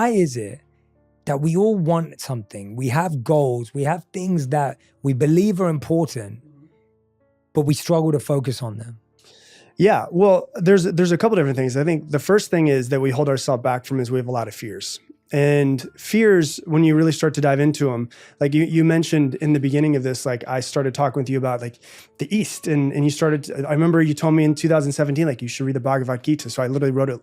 Why is it that we all want something? We have goals, we have things that we believe are important, but we struggle to focus on them. Yeah, well, there's a couple different things. I think the first thing is that we hold ourselves back from is we have a lot of fears. And fears, when you really start to dive into them, like you mentioned in the beginning of this, like I started talking with you about like the East and you started, I remember you told me in 2017, like you should read the Bhagavad Gita. So I literally wrote it,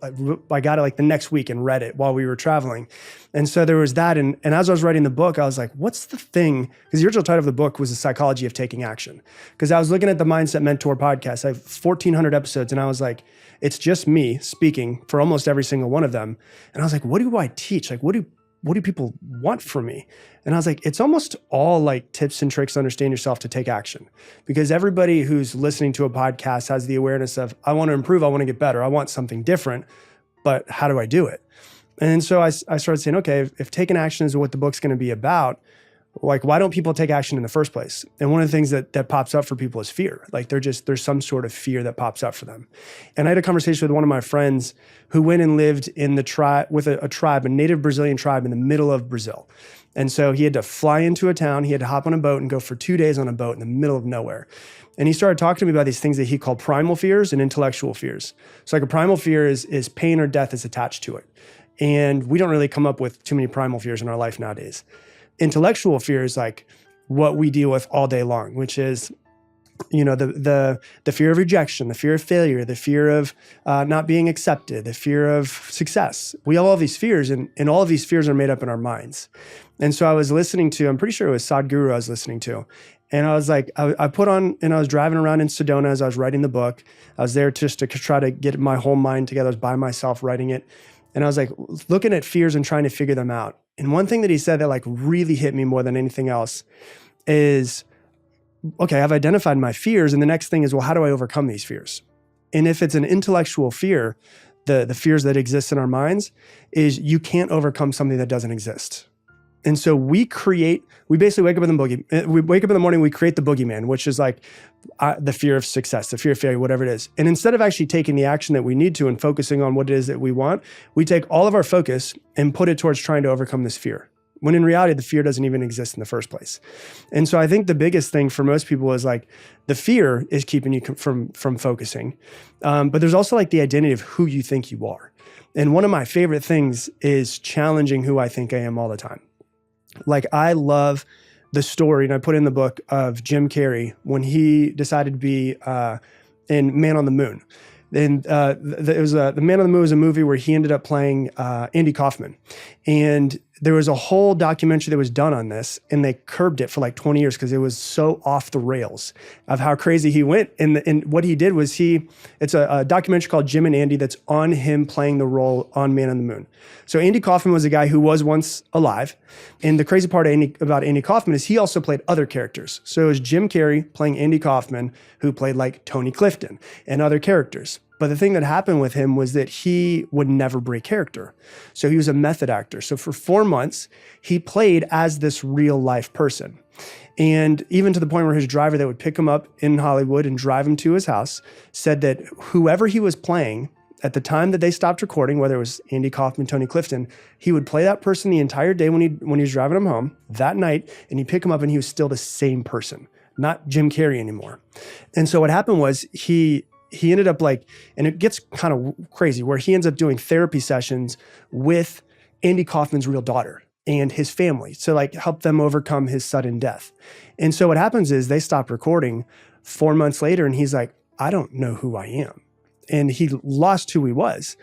I got it like the next week and read it while we were traveling. And so there was that. And as I was writing the book, I was like, what's the thing? Because the original title of the book was The Psychology of Taking Action. Because I was looking at the Mindset Mentor podcast. I have 1,400 episodes and I was like, it's just me speaking for almost every single one of them. And I was like, what do I teach? Like, what do people want from me? And I was like, it's almost all like tips and tricks to understand yourself to take action. Because everybody who's listening to a podcast has the awareness of, I want to improve, I want to get better, I want something different, but how do I do it? And so I started saying, okay, if taking action is what the book's going to be about, like, why don't people take action in the first place? And one of the things that pops up for people is fear. Like there's some sort of fear that pops up for them. And I had a conversation with one of my friends who went and lived in the tribe with a tribe, a native Brazilian tribe in the middle of Brazil. And so he had to fly into a town, he had to hop on a boat and go for 2 days on a boat in the middle of nowhere. And he started talking to me about these things that he called primal fears and intellectual fears. So like a primal fear is pain or death is attached to it. And we don't really come up with too many primal fears in our life nowadays. Intellectual fear is like what we deal with all day long, which is, you know, the fear of rejection, the fear of failure, the fear of not being accepted, the fear of success. We all have these fears, and all of these fears are made up in our minds. And so I was listening to, I'm pretty sure it was Sadhguru I was listening to. And I was like, I put on, and I was driving around in Sedona as I was writing the book. I was there just to try to get my whole mind together. I was by myself writing it. And I was like looking at fears and trying to figure them out. And one thing that he said that like really hit me more than anything else is, okay, I've identified my fears. And the next thing is, well, how do I overcome these fears? And if it's an intellectual fear, the fears that exist in our minds is you can't overcome something that doesn't exist. And so we basically wake up in the morning, we create the boogeyman, which is like the fear of success, the fear of failure, whatever it is. And instead of actually taking the action that we need to and focusing on what it is that we want, we take all of our focus and put it towards trying to overcome this fear. When in reality, the fear doesn't even exist in the first place. And so I think the biggest thing for most people is like the fear is keeping you from focusing. But there's also like the identity of who you think you are. And one of my favorite things is challenging who I think I am all the time. Like I love the story, and I put in the book, of Jim Carrey when he decided to be in Man on the Moon. And the Man on the Moon was a movie where he ended up playing Andy Kaufman. And there was a whole documentary that was done on this, and they curbed it for like 20 years because it was so off the rails of how crazy he went. And what he did was it's a documentary called Jim and Andy that's on him playing the role on Man on the Moon. So Andy Kaufman was a guy who was once alive. And the crazy part about Andy Kaufman is he also played other characters. So it was Jim Carrey playing Andy Kaufman, who played like Tony Clifton and other characters. But the thing that happened with him was that he would never break character. So he was a method actor. So for 4 months, he played as this real life person. And even to the point where his driver that would pick him up in Hollywood and drive him to his house said that whoever he was playing at the time that they stopped recording, whether it was Andy Kaufman, Tony Clifton, he would play that person the entire day when he was driving him home that night, and he'd pick him up and he was still the same person, not Jim Carrey anymore. And so what happened was he ended up like, and it gets kind of crazy, where he ends up doing therapy sessions with Andy Kaufman's real daughter and his family to like help them overcome his sudden death. And so what happens is they stopped recording 4 months later, and he's like, I don't know who I am. And he lost who he was.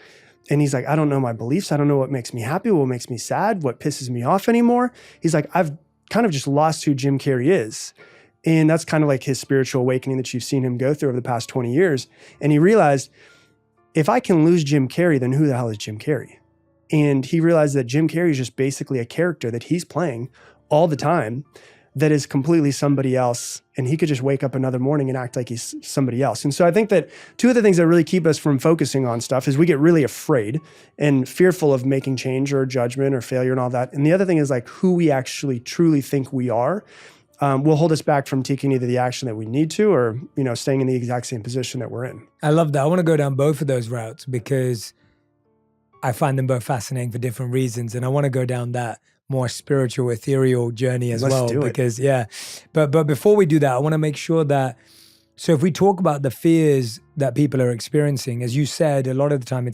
And he's like, I don't know my beliefs. I don't know what makes me happy, what makes me sad, what pisses me off anymore. He's like, I've kind of just lost who Jim Carrey is. And that's kind of like his spiritual awakening that you've seen him go through over the past 20 years. And he realized, if I can lose Jim Carrey, then who the hell is Jim Carrey? And he realized that Jim Carrey is just basically a character that he's playing all the time that is completely somebody else. And he could just wake up another morning and act like he's somebody else. And so I think that two of the things that really keep us from focusing on stuff is we get really afraid and fearful of making change or judgment or failure and all that. And the other thing is like who we actually truly think we are will hold us back from taking either the action that we need to or, staying in the exact same position that we're in. I love that. I want to go down both of those routes because I find them both fascinating for different reasons. And I want to go down that more spiritual, ethereal journey as Let's well. do it. Because but before we do that, I want to make sure that, so if we talk about the fears that people are experiencing, as you said, a lot of the time it's